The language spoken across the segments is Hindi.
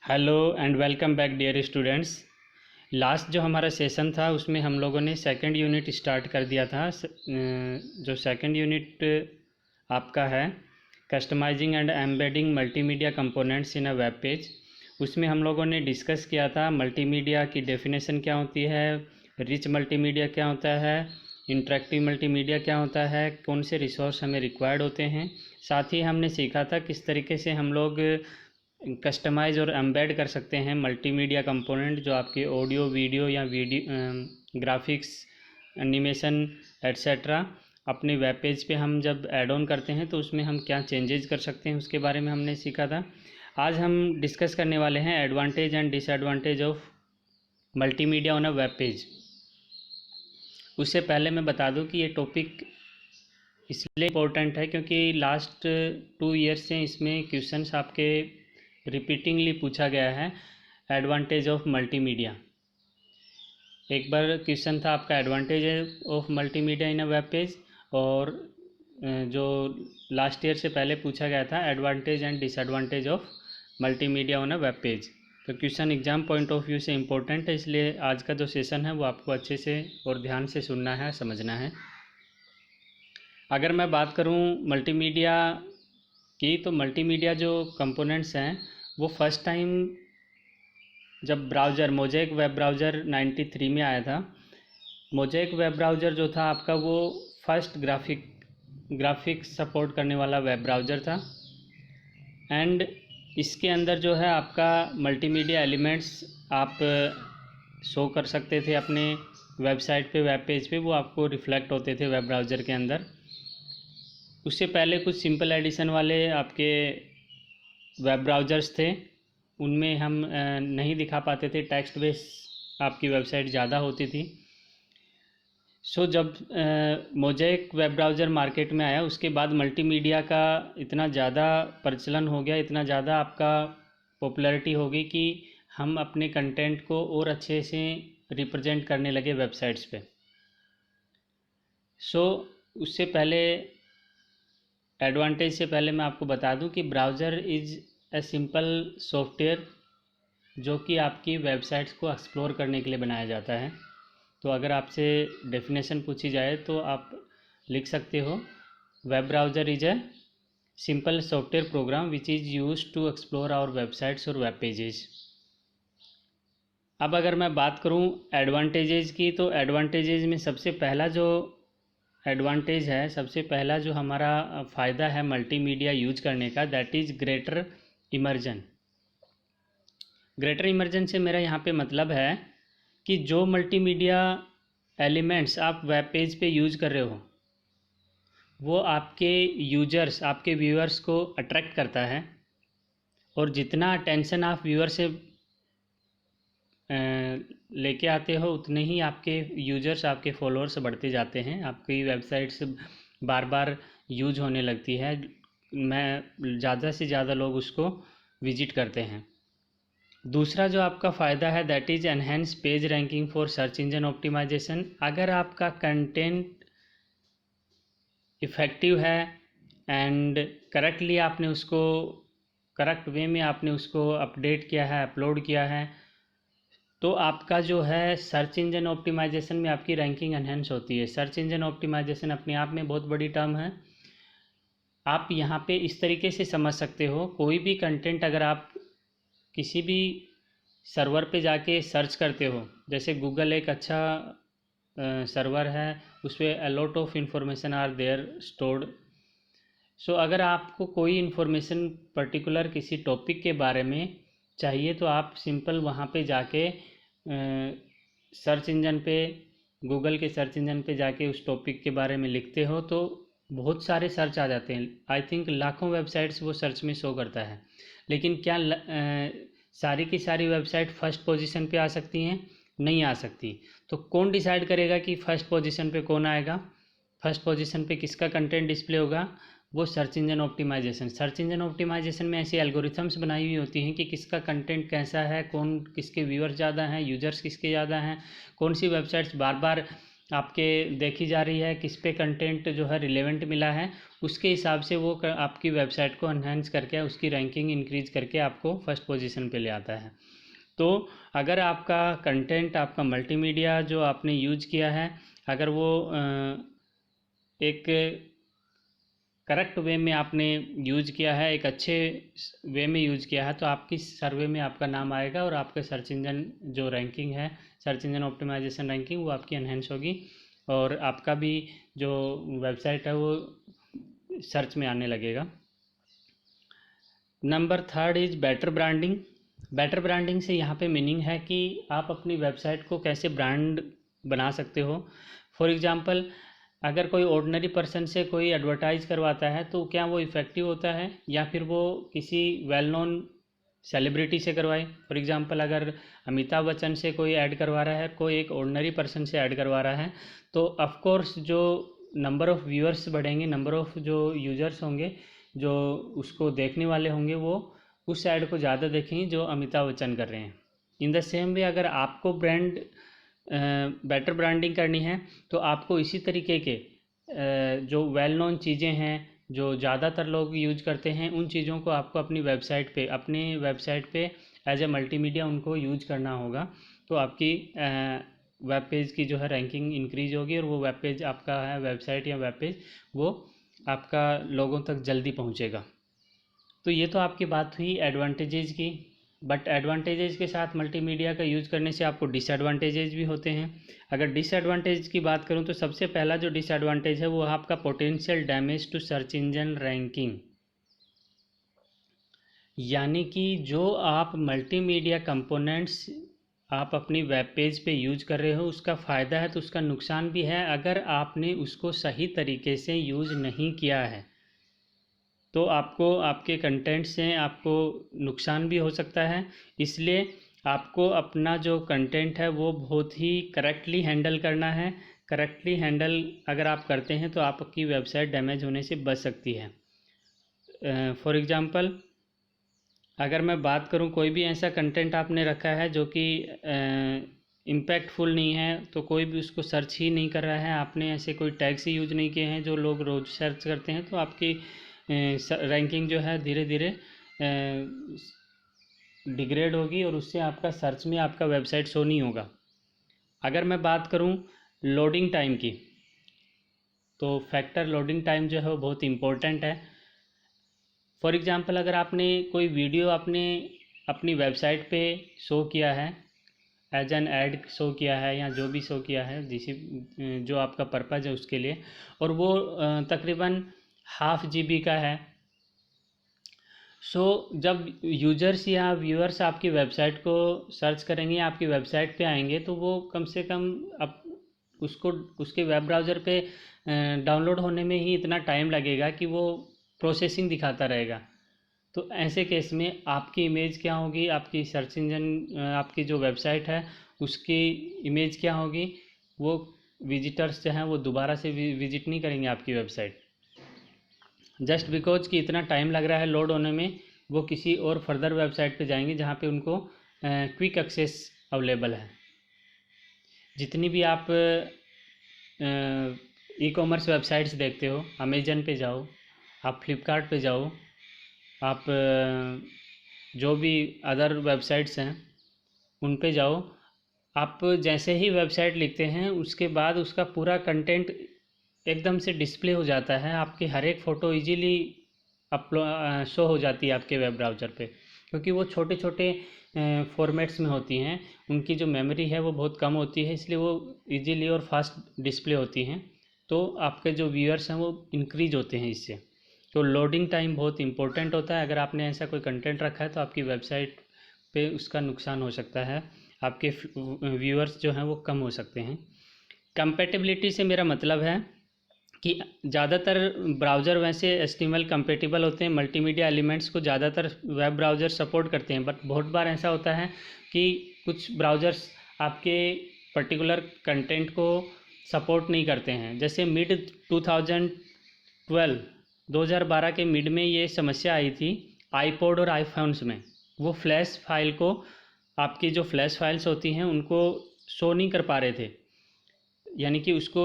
Hello and welcome back dear students. Last जो हमारा सेशन था उसमें हम लोगों ने सेकंड यूनिट स्टार्ट कर दिया था। जो सेकंड यूनिट आपका है customising and embedding multimedia components in a web page, उसमें हम लोगों ने डिस्कस किया था मल्टीमीडिया की डेफिनेशन क्या होती है, रिच मल्टीमीडिया क्या होता है, इंटरेक्टिव मल्टीमीडिया क्या होता है, कौन से रिसोर्स हमें रिक्वायर्ड होते हैं। साथ ही हमने सीखा था किस तरीके से हम लोग कस्टमाइज़ और एम्बेड कर सकते हैं मल्टीमीडिया कंपोनेंट जो आपके ऑडियो वीडियो या ग्राफिक्स एनिमेशन एट्सेट्रा अपने वेब पेज पे हम जब ऐड ऑन करते हैं तो उसमें हम क्या चेंजेस कर सकते हैं उसके बारे में हमने सीखा था। आज हम डिस्कस करने वाले हैं advantage and disadvantage of multimedia on a web page. उससे पहले मैं बता दूं कि ये टॉपिक इसलिए इम्पोर्टेंट है क्योंकि लास्ट 2 ईयर्स से इसमें क्वेश्चंस आपके रिपीटिंगली पूछा गया है। एडवांटेज ऑफ मल्टीमीडिया, एक बार क्वेश्चन था आपका advantage of multimedia in a web page, और जो लास्ट ईयर से पहले पूछा गया था advantage and disadvantage of multimedia on a web page. तो question exam point of view से इम्पोर्टेंट है, इसलिए आज का जो सेशन है वो आपको अच्छे से और ध्यान से सुनना है, समझना है। अगर मैं बात करूं मल्टीमीडिया की, तो मल्टीमीडिया जो कंपोनेंट्स हैं वो फर्स्ट टाइम जब ब्राउज़र मोज़ेक वेब ब्राउज़र 93 में आया था। मोज़ेक वेब ब्राउज़र जो था आपका वो फर्स्ट ग्राफिक्स सपोर्ट करने वाला वेब ब्राउज़र था। एंड इसके अंदर जो है आपका मल्टीमीडिया एलिमेंट्स आप शो कर सकते थे अपने वेबसाइट पे, वेब पेज पे, वो आपको रिफ्लेक्ट होते थे वेब ब्राउज़र के अंदर। उससे पहले कुछ सिंपल एडिशन वाले आपके वेब ब्राउज़र्स थे, उनमें हम नहीं दिखा पाते थे, टेक्स्ट बेस आपकी वेबसाइट ज़्यादा होती थी। सो जब मोज़ेक वेब ब्राउज़र मार्केट में आया उसके बाद मल्टीमीडिया का इतना ज़्यादा प्रचलन हो गया, इतना ज़्यादा आपका पॉपुलैरिटी हो गई कि हम अपने कंटेंट को और अच्छे से रिप्रेजेंट करने लगे वेबसाइट्स पे। सो उससे पहले एडवांटेज से पहले मैं आपको बता दूं कि browser is a simple software जो कि आपकी वेबसाइट्स को एक्सप्लोर करने के लिए बनाया जाता है। तो अगर आपसे डेफिनेशन पूछी जाए तो आप लिख सकते हो, web browser is a simple software program which is use to explore our websites और वेब पेजेस। अब अगर मैं बात करूं एडवांटेजेस की, तो एडवांटेजेस में सबसे पहला जो एडवांटेज है, सबसे पहला जो हमारा फ़ायदा है मल्टीमीडिया यूज करने का, that is greater immersion. Greater immersion से मेरा यहाँ पे मतलब है कि जो मल्टीमीडिया एलिमेंट्स आप वेब पेज पे यूज़ कर रहे हो वो आपके यूजर्स, आपके व्यूअर्स को अट्रैक्ट करता है, और जितना अटेंशन आप व्यूअर से लेके आते हो उतने ही आपके यूजर्स, आपके फॉलोअर्स बढ़ते जाते हैं, आपकी वेबसाइट्स बार बार यूज होने लगती है, मैं ज़्यादा से ज़्यादा लोग उसको विजिट करते हैं। दूसरा जो आपका फ़ायदा है that is enhance page ranking for search engine optimization. अगर आपका कंटेंट इफ़ेक्टिव है एंड करेक्टली आपने उसको, करेक्ट वे में आपने उसको अपडेट किया है, अपलोड किया है, तो आपका जो है सर्च इंजन ऑप्टिमाइजेशन में आपकी रैंकिंग एनहेंस होती है। सर्च इंजन ऑप्टिमाइजेशन अपने आप में बहुत बड़ी टर्म है। आप यहाँ पे इस तरीके से समझ सकते हो, कोई भी कंटेंट अगर आप किसी भी सर्वर पे जाके सर्च करते हो, जैसे गूगल एक अच्छा सर्वर है, उस पर a lot of information are there stored. So अगर आपको कोई इन्फॉर्मेशन पर्टिकुलर किसी टॉपिक के बारे में चाहिए तो आप सिंपल वहाँ पे जाके सर्च इंजन पे, गूगल के सर्च इंजन पे जाके उस टॉपिक के बारे में लिखते हो तो बहुत सारे सर्च आ जाते हैं। आई थिंक लाखों वेबसाइट्स वो सर्च में शो करता है। लेकिन क्या सारी की सारी वेबसाइट फर्स्ट पोजीशन पे आ सकती हैं? नहीं आ सकती। तो कौन डिसाइड करेगा कि फ़र्स्ट पोजीशन पे कौन आएगा, फर्स्ट पोजीशन पे किसका कंटेंट डिस्प्ले होगा? वो search engine optimization. Search engine optimization में ऐसी एल्गोरिथम्स बनाई हुई होती हैं कि किसका कंटेंट कैसा है, कौन किसके व्यूअर्स ज़्यादा हैं, यूजर्स किसके ज़्यादा हैं, कौन सी वेबसाइट्स बार बार आपके देखी जा रही है, किस पे कंटेंट जो है रिलेवेंट मिला है, उसके हिसाब से वो आपकी वेबसाइट को एनहांस करके उसकी रैंकिंग इंक्रीज करके आपको फर्स्ट पोजीशन पे ले आता है। तो अगर आपका कंटेंट, आपका मल्टीमीडिया जो आपने यूज किया है, अगर वो एक करेक्ट वे में आपने यूज किया है, एक अच्छे वे में यूज किया है, तो आपकी सर्वे में आपका नाम आएगा और आपका सर्च इंजन जो रैंकिंग है, सर्च इंजन ऑप्टिमाइजेशन रैंकिंग, वो आपकी एनहेंस होगी और आपका भी जो वेबसाइट है वो सर्च में आने लगेगा। Number third is better branding. Better branding से यहाँ पे मीनिंग है कि आप अपनी वेबसाइट को कैसे ब्रांड बना सकते हो। फॉर एग्जांपल, अगर कोई ऑर्डिनरी पर्सन से कोई एडवर्टाइज करवाता है तो क्या वो इफ़ेक्टिव होता है, या फिर वो किसी वेल नोन सेलिब्रिटी से करवाए। फॉर एग्जांपल, अगर अमिताभ बच्चन से कोई ऐड करवा रहा है, कोई एक ऑर्डिनरी पर्सन से ऐड करवा रहा है, तो ऑफ कोर्स जो नंबर ऑफ़ व्यूअर्स बढ़ेंगे, नंबर ऑफ़ जो यूज़र्स होंगे, जो उसको देखने वाले होंगे, वो उस ऐड को ज़्यादा देखेंगे जो अमिताभ बच्चन कर रहे हैं। इन द सेम वे, अगर आपको ब्रांड बेटर ब्रांडिंग करनी है तो आपको इसी तरीके के जो वेल नोन चीज़ें हैं, जो ज़्यादातर लोग यूज करते हैं, उन चीज़ों को आपको अपनी वेबसाइट पे एज ए मल्टीमीडिया उनको यूज करना होगा। तो आपकी वेब पेज की जो है रैंकिंग इंक्रीज होगी और वो वेब पेज आपका है, वेबसाइट या वेब पेज, वो आपका लोगों तक जल्दी पहुंचेगा। तो ये तो आपकी बात हुई एडवांटेजेस की, बट एडवांटेजेस के साथ मल्टीमीडिया का यूज़ करने से आपको डिसएडवांटेजेस भी होते हैं। अगर डिसएडवांटेज की बात करूं तो सबसे पहला जो डिसएडवांटेज है वो आपका potential damage to search engine ranking. यानी कि जो आप मल्टीमीडिया कंपोनेंट्स आप अपनी वेब पेज पे यूज कर रहे हो, उसका फ़ायदा है तो उसका नुकसान भी है। अगर आपने उसको सही तरीके से यूज़ नहीं किया है तो आपको आपके कंटेंट से आपको नुकसान भी हो सकता है। इसलिए आपको अपना जो कंटेंट है वो बहुत ही करेक्टली हैंडल करना है। करेक्टली हैंडल अगर आप करते हैं तो आपकी वेबसाइट डैमेज होने से बच सकती है। फॉर एग्ज़ाम्पल, अगर मैं बात करूं, कोई भी ऐसा कंटेंट आपने रखा है जो कि इम्पैक्टफुल नहीं है, तो कोई भी उसको सर्च ही नहीं कर रहा है, आपने ऐसे कोई टैग्स ही यूज नहीं किए हैं जो लोग रोज़ सर्च करते हैं, तो आपकी रैंकिंग जो है धीरे धीरे डिग्रेड होगी और उससे आपका सर्च में आपका वेबसाइट शो नहीं होगा। अगर मैं बात करूं लोडिंग टाइम की, तो फैक्टर लोडिंग टाइम जो है वो बहुत इम्पोर्टेंट है। फॉर एग्ज़ाम्पल, अगर आपने कोई वीडियो आपने अपनी वेबसाइट पे शो किया है, एज एन ऐड शो किया है या जो भी शो किया है, जो आपका पर्पज़ है उसके लिए, और वो तकरीबन ½ GB का है, जब यूजर्स या व्यूअर्स आपकी वेबसाइट को सर्च करेंगे, आपकी वेबसाइट पे आएंगे, तो वो कम से कम अब उसको उसके वेब ब्राउज़र पे डाउनलोड होने में ही इतना टाइम लगेगा कि वो प्रोसेसिंग दिखाता रहेगा। तो ऐसे केस में आपकी इमेज क्या होगी, आपकी सर्च इंजन आपकी जो वेबसाइट है उसकी इमेज क्या होगी, वो विजिटर्स जो हैं वो दोबारा से विजिट नहीं करेंगे आपकी वेबसाइट, जस्ट बिकॉज कि इतना टाइम लग रहा है लोड होने में। वो किसी और फर्दर वेबसाइट पे जाएंगे जहाँ पे उनको क्विक एक्सेस अवेलेबल है। जितनी भी आप ई कॉमर्स वेबसाइट्स देखते हो, अमेजन पे जाओ, आप फ्लिपकार्ट पे जाओ, आप जो भी अदर वेबसाइट्स हैं उन पे जाओ, आप जैसे ही वेबसाइट लिखते हैं उसके बाद उसका पूरा कंटेंट एकदम से डिस्प्ले हो जाता है, आपकी हर एक फ़ोटो इजीली शो हो जाती है आपके वेब ब्राउज़र पे, क्योंकि वो छोटे छोटे फॉर्मेट्स में होती हैं, उनकी जो मेमोरी है वो बहुत कम होती है, इसलिए वो इजीली और फास्ट डिस्प्ले होती हैं। तो आपके जो व्यूअर्स हैं वो इंक्रीज होते हैं इससे। तो लोडिंग टाइम बहुत इंपॉर्टेंट होता है। अगर आपने ऐसा कोई कंटेंट रखा है तो आपकी वेबसाइट पे उसका नुकसान हो सकता है, आपके व्यूअर्स जो हैं वो कम हो सकते हैं। कंपेटिबिलिटी से मेरा मतलब है कि ज़्यादातर ब्राउज़र वैसे HTML कंपेटिबल होते हैं, मल्टीमीडिया एलिमेंट्स को ज़्यादातर वेब ब्राउज़र सपोर्ट करते हैं, बट बहुत बार ऐसा होता है कि कुछ ब्राउज़र्स आपके पर्टिकुलर कंटेंट को सपोर्ट नहीं करते हैं। जैसे मिड 2012 के मिड में ये समस्या आई थी आईपॉड और आईफोन्स में। वो फ्लैश फाइल को, आपकी जो फ्लैश फाइल्स होती हैं उनको शो नहीं कर पा रहे थे। यानी कि उसको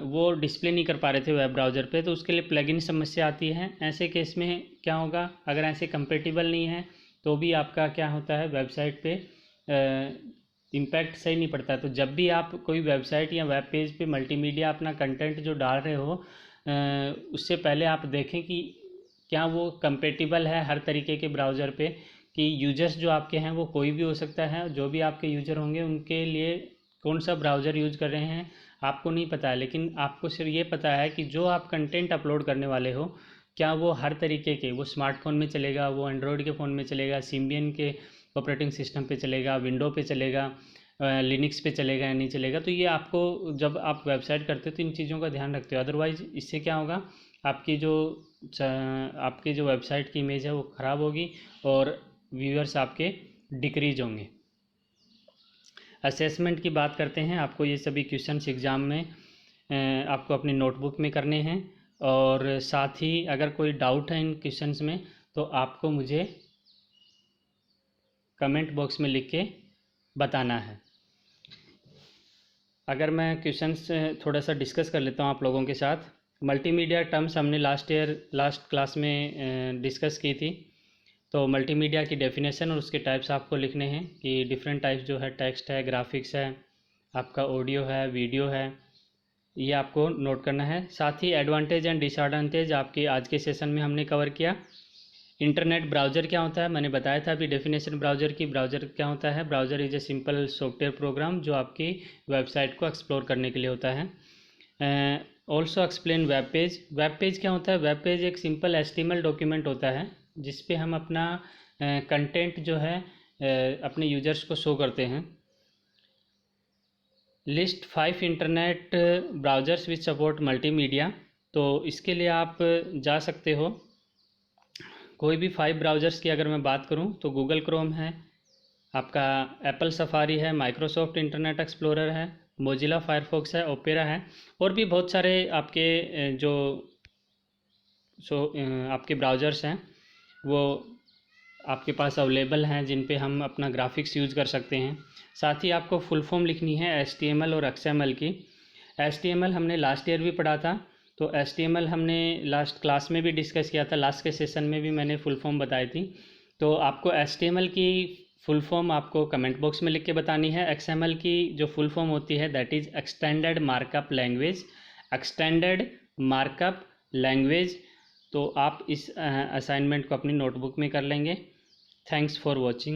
वो डिस्प्ले नहीं कर पा रहे थे वेब ब्राउज़र पे, तो उसके लिए प्लगइन समस्या आती है। ऐसे केस में क्या होगा, अगर ऐसे कंपेटिबल नहीं है तो भी आपका क्या होता है, वेबसाइट पे इम्पैक्ट सही नहीं पड़ता। तो जब भी आप कोई वेबसाइट या वेब पेज पे मल्टीमीडिया अपना कंटेंट जो डाल रहे हो, उससे पहले आप देखें कि क्या वो कंपेटिबल है हर तरीके के ब्राउज़र पे, कि यूजर्स जो आपके हैं वो कोई भी हो सकता है, जो भी आपके यूज़र होंगे उनके लिए कौन सा ब्राउज़र यूज़ कर रहे हैं आपको नहीं पता है, लेकिन आपको सिर्फ ये पता है कि जो आप कंटेंट अपलोड करने वाले हो क्या वो हर तरीके के, वो स्मार्टफोन में चलेगा, वो एंड्रॉयड के फ़ोन में चलेगा, सिम्बियन के ऑपरेटिंग सिस्टम पे चलेगा, विंडो पे चलेगा, लिनक्स पे चलेगा या नहीं चलेगा। तो ये आपको जब आप वेबसाइट करते हो तो इन चीज़ों का ध्यान रखते हो, अदरवाइज़ इससे क्या होगा, आपकी जो वेबसाइट की इमेज है वो ख़राब होगी और व्यूअर्स आपके डिक्रीज होंगे। असेसमेंट की बात करते हैं। आपको ये सभी क्वेश्चंस एग्ज़ाम में आपको अपनी नोटबुक में करने हैं, और साथ ही अगर कोई डाउट है इन क्वेश्चंस में तो आपको मुझे कमेंट बॉक्स में लिख के बताना है। अगर मैं क्वेश्चंस थोड़ा सा डिस्कस कर लेता हूँ आप लोगों के साथ। मल्टीमीडिया टर्म्स हमने लास्ट क्लास में डिस्कस की थी। तो मल्टीमीडिया की डेफिनेशन और उसके टाइप्स आपको लिखने हैं कि डिफरेंट टाइप्स जो है, टेक्स्ट है, ग्राफिक्स है, आपका ऑडियो है, वीडियो है, ये आपको नोट करना है। साथ ही एडवांटेज एंड डिसएडवांटेज आपके आज के सेशन में हमने कवर किया। इंटरनेट ब्राउज़र क्या होता है, मैंने बताया था अभी डेफिनेशन ब्राउज़र की। ब्राउज़र क्या होता है, browser is a simple software programme जो आपकी वेबसाइट को एक्सप्लोर करने के लिए होता है। Also explain web page. Web page क्या होता है, वेब पेज एक सिंपल HTML डॉक्यूमेंट होता है जिस पे हम अपना कंटेंट जो है अपने यूजर्स को शो करते हैं। लिस्ट 5 इंटरनेट ब्राउज़र्स विच सपोर्ट मल्टीमीडिया। तो इसके लिए आप जा सकते हो, कोई भी 5 ब्राउज़र्स की अगर मैं बात करूं तो गूगल क्रोम है, आपका एप्पल सफारी है, माइक्रोसॉफ्ट इंटरनेट एक्सप्लोरर है, मोजिला फायरफॉक्स है, ओपेरा है, और भी बहुत सारे आपके आपके ब्राउज़र्स हैं वो आपके पास अवेलेबल हैं जिन पे हम अपना ग्राफिक्स यूज़ कर सकते हैं। साथ ही आपको फुल फॉर्म लिखनी है HTML और XML की। HTML हमने लास्ट ईयर भी पढ़ा था, तो HTML हमने लास्ट क्लास में भी डिस्कस किया था, लास्ट के सेशन में भी मैंने फुल फॉर्म बताई थी। तो आपको HTML की फुल फॉर्म आपको कमेंट बॉक्स में लिख के बतानी है। XML की जो फुल फॉर्म होती है that is extended markup language. Extended markup language. तो आप इस असाइनमेंट को अपनी नोटबुक में कर लेंगे। Thanks for watching.